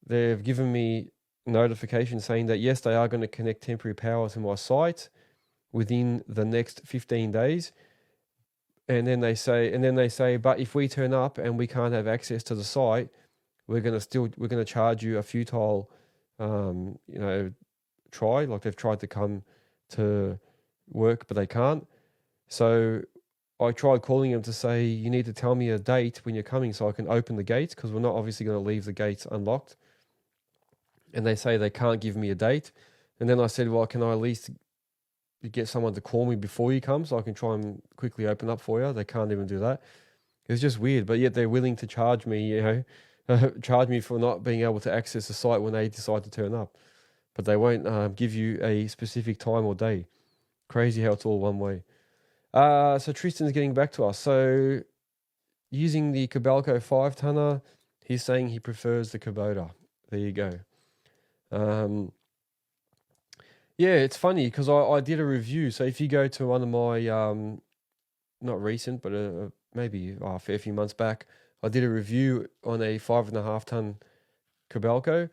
they've given me notification saying that yes, they are going to connect temporary power to my site within the next 15 days. And then they say, but if we turn up and we can't have access to the site, we're going to charge you a futile, try. Like they've tried to come to work, but they can't. So I tried calling them to say, you need to tell me a date when you're coming so I can open the gates, because we're not obviously going to leave the gates unlocked. And they say they can't give me a date. And then I said, well, can I at least get someone to call me before you come so I can try and quickly open up for you? They can't even do that. It's just weird, but yet they're willing to charge me, charge me for not being able to access the site when they decide to turn up. But they won't give you a specific time or day. Crazy how it's all one way. So Tristan's getting back to us. So using the Cabalco 5-tonner, he's saying he prefers the Kubota. There you go. Yeah, it's funny because I did a review. So if you go to one of my, not recent, but maybe a fair few months back, I did a review on a 5.5-ton Cabalco.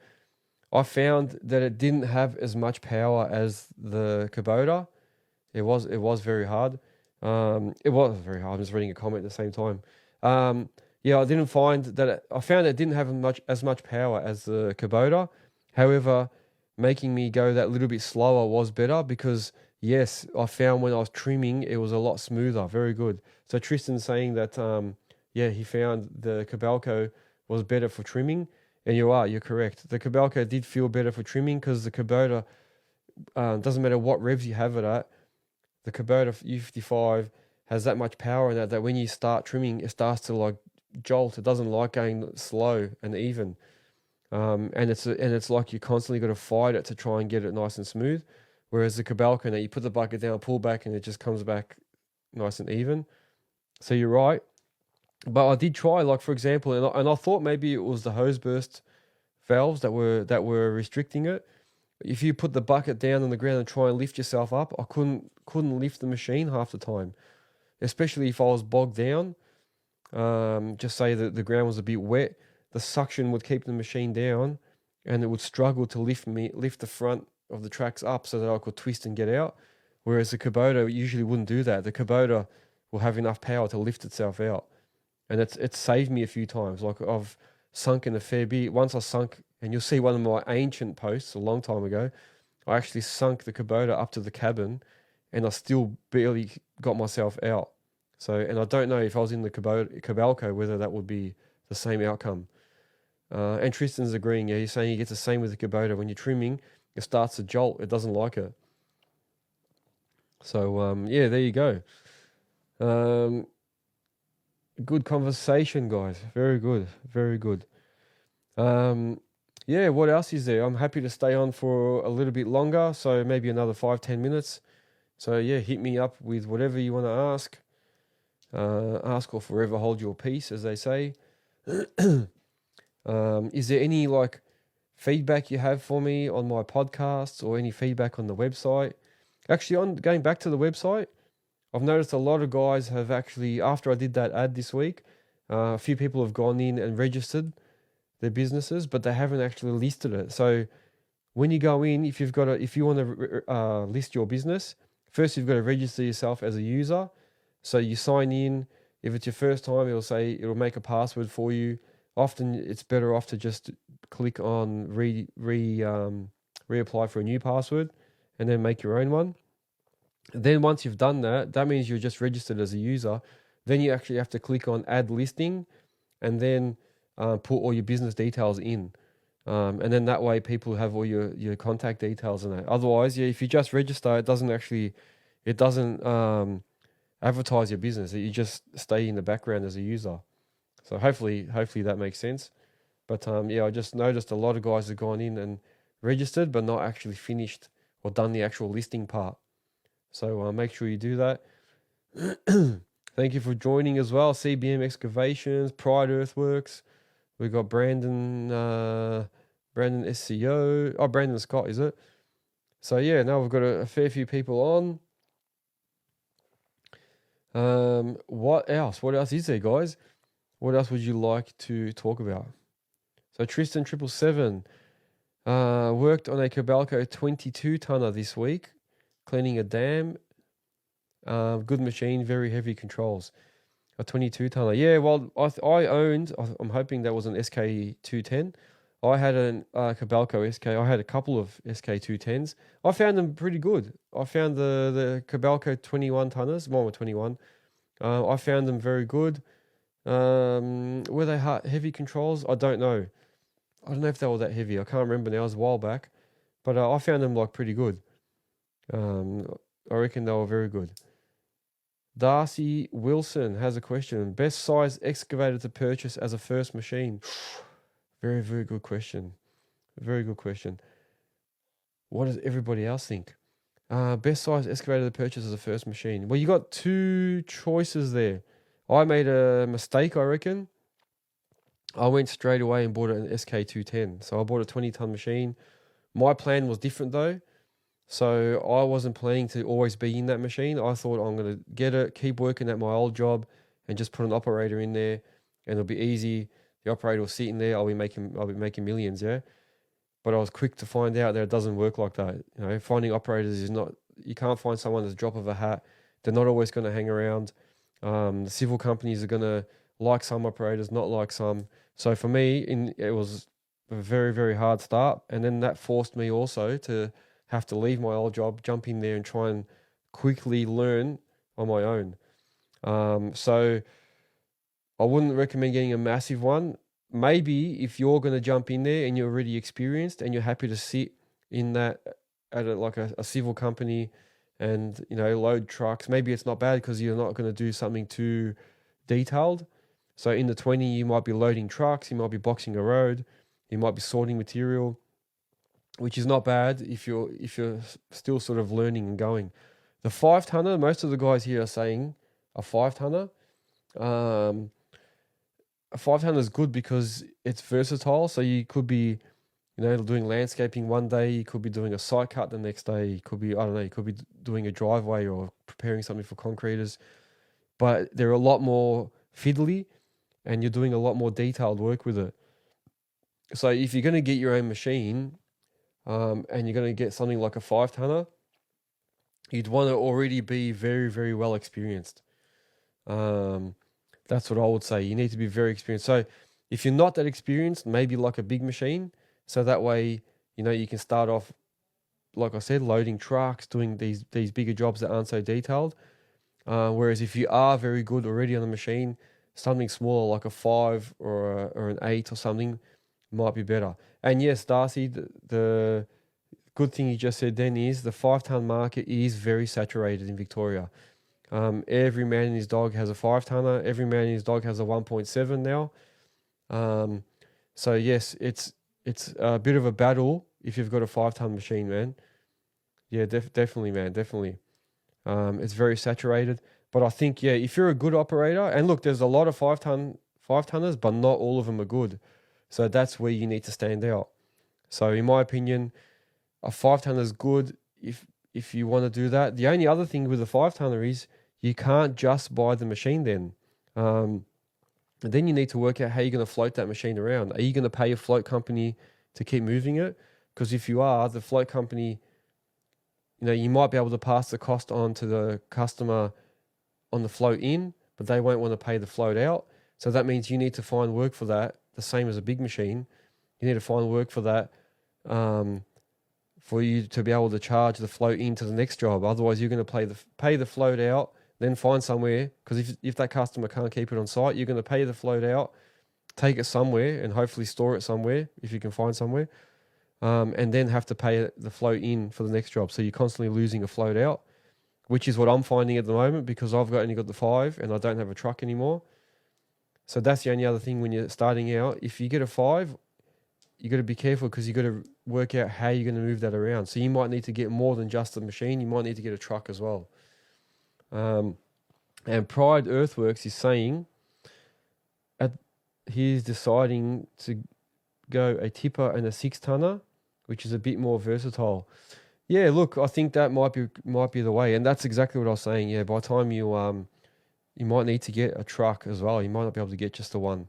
I found that it didn't have as much power as the Kubota. It was very hard. It was very hard. I'm just reading a comment at the same time. Yeah, I didn't find that. I found it didn't have as much power as the Kubota. However, making me go that little bit slower was better because yes, I found when I was trimming it was a lot smoother. Very good. So Tristan's saying that yeah, he found the Cabalco was better for trimming, and you're correct. The Cabalco did feel better for trimming because the Kubota doesn't matter what revs you have it at. The Kubota U55 has that much power in that when you start trimming, it starts to like jolt. It doesn't like going slow and even. And it's like you constantly got to fight it to try and get it nice and smooth. Whereas the Cabalco, you put the bucket down, pull back, and it just comes back nice and even. So you're right. But I did try, like for example, and I thought maybe it was the hose burst valves that were restricting it. If you put the bucket down on the ground and try and lift yourself up, I couldn't lift the machine half the time, especially if I was bogged down. Just say that the ground was a bit wet, the suction would keep the machine down, and it would struggle to lift the front of the tracks up so that I could twist and get out. Whereas the Kubota usually wouldn't do that. The Kubota will have enough power to lift itself out, and it's saved me a few times. Like I've sunken a fair bit. Once I sunk, and you'll see one of my ancient posts a long time ago, I actually sunk the Kubota up to the cabin, and I still barely got myself out. So, and I don't know if I was in the Cabalco whether that would be the same outcome. And Tristan's agreeing. Yeah, he's saying he gets the same with the Kubota. When you're trimming, it starts to jolt. It doesn't like it. So, yeah, there you go. Good conversation, guys. Very good. Very good. Yeah, what else is there? I'm happy to stay on for a little bit longer. So maybe another 5-10 minutes. So yeah, hit me up with whatever you want to ask. Ask or forever hold your peace, as they say. Is there any like feedback you have for me on my podcasts or any feedback on the website? Actually, on going back to the website, I've noticed a lot of guys have actually, after I did that ad this week, a few people have gone in and registered their businesses, but they haven't actually listed it. So when you go in, if you want to list your business, first you've got to register yourself as a user. So you sign in. If it's your first time, it'll make a password for you. Often it's better off to just click on reapply for a new password and then make your own one. Then once you've done that, that means you're just registered as a user. Then you actually have to click on add listing and then put all your business details in. And then that way people have all your contact details in that. Otherwise, yeah, if you just register, it doesn't advertise your business, that you just stay in the background as a user. So hopefully that makes sense. But yeah, I just noticed a lot of guys have gone in and registered, but not actually finished or done the actual listing part. So make sure you do that. Thank you for joining as well. CBM Excavations, Pride Earthworks. We got Brandon SCO. Oh, Brandon Scott, is it? So yeah, now we've got a fair few people on. What else? What else is there, guys? What else would you like to talk about? So Tristan 777 worked on a Cabalco 22 tonner this week, cleaning a dam. Good machine, very heavy controls. A 22 tonner. Yeah, well, I owned, I'm hoping that was an SK210. I had a Cabalco SK. I had a couple of SK210s. I found them pretty good. I found the Cabalco 21 tonners, one with 21. I found them very good. Were they heavy controls? I don't know. I don't know if they were that heavy. I can't remember now. It was a while back. But I found them like pretty good. I reckon they were very good. Darcy Wilson has a question. Best size excavator to purchase as a first machine? Very, very good question. Very good question. What does everybody else think? Best size excavator to purchase as a first machine. Well, you got two choices there. I made a mistake, I reckon. I went straight away and bought an SK210. So I bought a 20-ton machine. My plan was different though. So I wasn't planning to always be in that machine. I thought I'm going to get it, keep working at my old job and just put an operator in there and it'll be easy. The operator will sit in there. I'll be making millions, yeah. But I was quick to find out that it doesn't work like that. You know, finding operators is not, you can't find someone at the drop of a hat. They're not always going to hang around. The civil companies are going to like some operators, not like some. So for me, it was a very, very hard start. And then that forced me also to have to leave my old job, jump in there and try and quickly learn on my own. So I wouldn't recommend getting a massive one. Maybe if you're going to jump in there and you're already experienced and you're happy to sit in that at a civil company and, you know, load trucks, maybe it's not bad because you're not going to do something too detailed. So in the 20, you might be loading trucks, you might be boxing a road, you might be sorting material, which is not bad if you're still sort of learning and going. The 5-tonner, most of the guys here are saying a 5-tonner. A 5-tonner is good because it's versatile. So you could be, you know, doing landscaping one day, you could be doing a site cut the next day, you could be, I don't know, you could be doing a driveway or preparing something for concreters. But they're a lot more fiddly and you're doing a lot more detailed work with it. So if you're going to get your own machine, and you're going to get something like a 5-tonner, you'd want to already be very, very well experienced. That's what I would say. You need to be very experienced. So if you're not that experienced, maybe like a big machine. So that way, you know, you can start off, like I said, loading trucks, doing these bigger jobs that aren't so detailed. Whereas if you are very good already on the machine, something smaller like a 5 or an 8 or something might be better. And yes, Darcy, the good thing you just said then is the 5-ton market is very saturated in Victoria. Every man and his dog has a 5-tonner. Every man and his dog has a 1.7 now. So yes, it's a bit of a battle if you've got a 5-ton machine, man. Yeah, definitely, man, definitely. It's very saturated. But I think, yeah, if you're a good operator, and look, there's a lot of 5-tonners, but not all of them are good. So that's where you need to stand out. So in my opinion, a 5-tonner is good if you want to do that. The only other thing with a 5-tonner is you can't just buy the machine then. And then you need to work out how you're going to float that machine around. Are you going to pay a float company to keep moving it? Because if you are, the float company, you know, you might be able to pass the cost on to the customer on the float in, but they won't want to pay the float out. So that means you need to find work for that, the same as a big machine. You need to find work for that for you to be able to charge the float into the next job. Otherwise, you're going to pay the float out, then find somewhere, because if that customer can't keep it on site, you're going to pay the float out, take it somewhere, and hopefully store it somewhere if you can find somewhere, and then have to pay the float in for the next job. So you're constantly losing a float out, which is what I'm finding at the moment because I've only got the 5 and I don't have a truck anymore. So that's the only other thing when you're starting out. If you get a 5, you got to be careful because you got to work out how you're going to move that around. So you might need to get more than just a machine. You might need to get a truck as well. And Pride Earthworks is saying he's deciding to go a tipper and a 6-tonner, which is a bit more versatile. Yeah, look, I think that might be the way, and that's exactly what I was saying. Yeah, by the time you might need to get a truck as well. You might not be able to get just the one.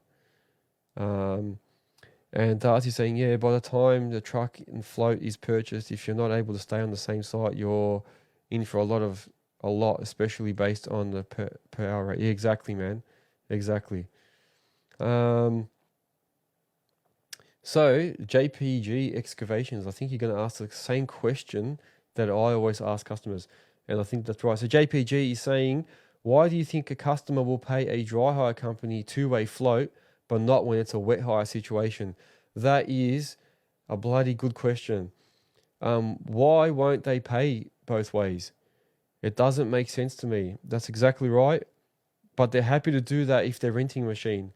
And Darcy's saying, yeah, by the time the truck and float is purchased, if you're not able to stay on the same site, you're in for a lot, especially based on the per hour rate. Yeah, exactly, man. Exactly. So JPG Excavations, I think you're going to ask the same question that I always ask customers, and I think that's right. So JPG is saying, why do you think a customer will pay a dry hire company two-way float, but not when it's a wet hire situation? That is a bloody good question. Why won't they pay both ways? It doesn't make sense to me. That's exactly right. But they're happy to do that if they're renting a machine.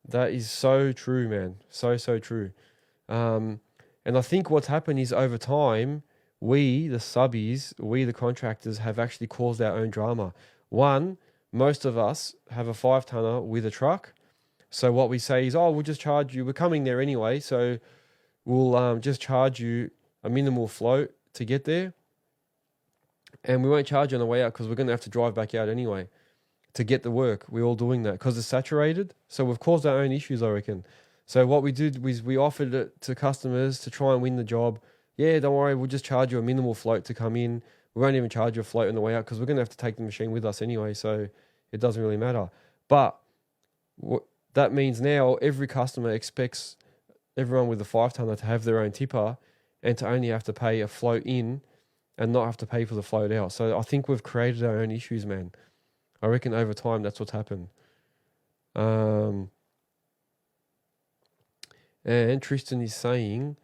That is so true, man. So true. And I think what's happened is over time, we, the subbies, we, the contractors, have actually caused our own drama. One, most of us have a 5-tonner with a truck. So what we say is, oh, we'll just charge you. We're coming there anyway, so we'll just charge you a minimal float to get there. And we won't charge you on the way out because we're going to have to drive back out anyway to get the work. We're all doing that because it's saturated. So we've caused our own issues, I reckon. So what we did was we offered it to customers to try and win the job. Yeah, don't worry, we'll just charge you a minimal float to come in. We won't even charge you a float on the way out because we're going to have to take the machine with us anyway, so it doesn't really matter. But what that means now, every customer expects everyone with a 5-tonner to have their own tipper and to only have to pay a float in and not have to pay for the float out. So I think we've created our own issues, man. I reckon over time that's what's happened. And Tristan is saying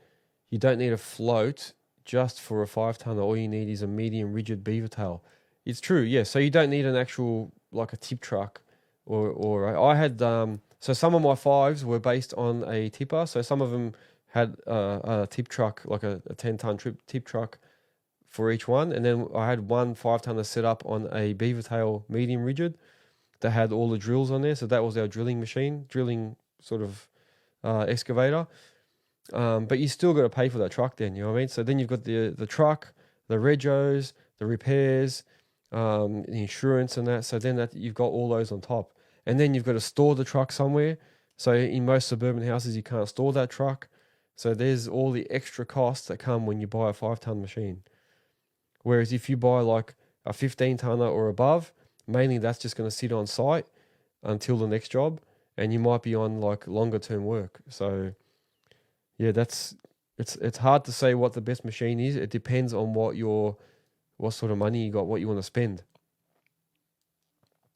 you don't need a float just for a 5-tonner. All you need is a medium rigid beaver tail. It's true, yeah. So you don't need an actual, like a tip truck or I had, so some of my 5s were based on a tipper. So some of them had a tip truck, like a 10-ton tip truck for each one. And then I had one 5-tonner set up on a beaver tail medium rigid that had all the drills on there. So that was our drilling machine, drilling sort of excavator. But you still got to pay for that truck then, you know what I mean? So then you've got the truck, the regos, the repairs, the insurance and that. So then you've got all those on top. And then you've got to store the truck somewhere. So in most suburban houses, you can't store that truck. So there's all the extra costs that come when you buy a 5-ton machine. Whereas if you buy like a 15-tonner or above, mainly that's just going to sit on site until the next job, and you might be on like longer term work. So yeah, it's hard to say what the best machine is. It depends on what sort of money you got, what you want to spend.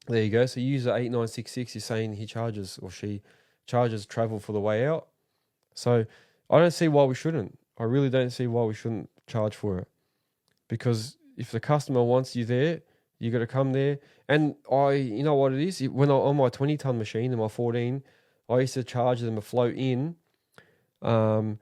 There you go. So user 8966 is saying he charges or she charges travel for the way out. So I don't see why we shouldn't. I really don't see why we shouldn't charge for it. Because if the customer wants you there, you got to come there. And you know what it is? When on my 20-ton machine and my 14, I used to charge them a float in, and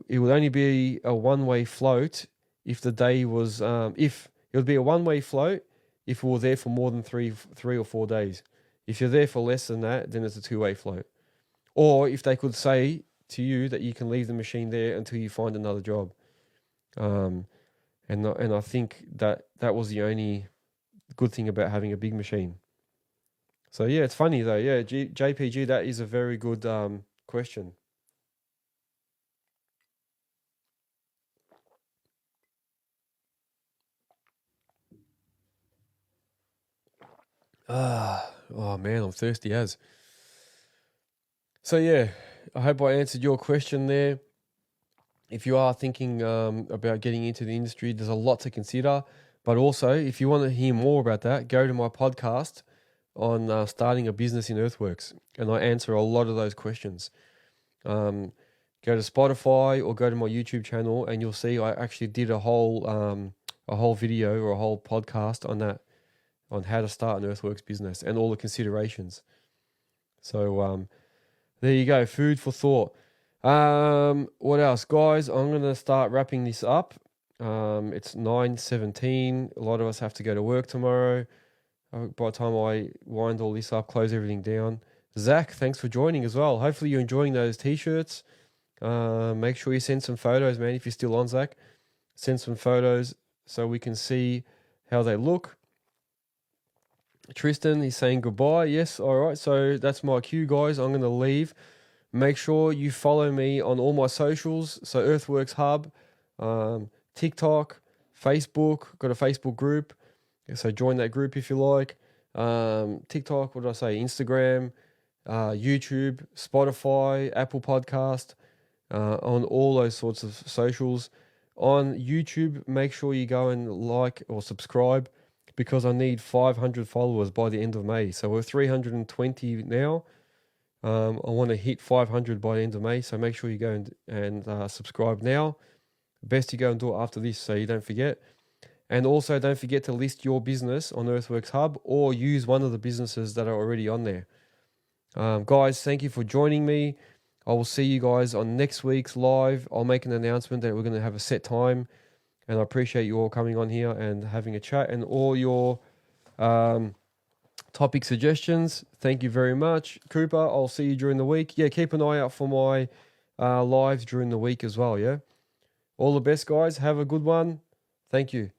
it would only be a one-way float if the day was if it would be a one-way float if we were there for more than three or 4 days. If you're there for less than that, then it's a two-way float. Or if they could say to you that you can leave the machine there until you find another job. And I think that was the only good thing about having a big machine. So yeah, it's funny though. Yeah, JPG, that is a very good question. Oh man, I'm thirsty as. So yeah, I hope I answered your question there. If you are thinking about getting into the industry, there's a lot to consider. But also, if you want to hear more about that, go to my podcast on starting a business in Earthworks, and I answer a lot of those questions. Go to Spotify or go to my YouTube channel, and you'll see I actually did a whole a whole video or a whole podcast on that, on how to start an earthworks business and all the considerations. So there you go, food for thought. What else, guys? I'm gonna start wrapping this up. It's 9:17. A lot of us have to go to work tomorrow. By the time I wind all this up, close everything down. Zach, thanks for joining as well. Hopefully you're enjoying those t-shirts. Make sure you send some photos, man, if you're still on, Zach. Send some photos so we can see how they look. Tristan, he's saying goodbye. Yes, all right. So that's my cue, guys. I'm going to leave. Make sure you follow me on all my socials. So Earthworks Hub, TikTok, Facebook. Got a Facebook group. So join that group if you like. TikTok, what did I say? Instagram, YouTube, Spotify, Apple Podcast, on all those sorts of socials. On YouTube, make sure you go and like or subscribe, because I need 500 followers by the end of May. So we're 320 now. I want to hit 500 by the end of May. So make sure you go and subscribe now. Best you go and do it after this so you don't forget. And also don't forget to list your business on Earthworks Hub or use one of the businesses that are already on there. Guys, thank you for joining me. I will see you guys on next week's live. I'll make an announcement that we're going to have a set time. And I appreciate you all coming on here and having a chat and all your topic suggestions. Thank you very much. Cooper, I'll see you during the week. Yeah, keep an eye out for my lives during the week as well, yeah? All the best, guys. Have a good one. Thank you.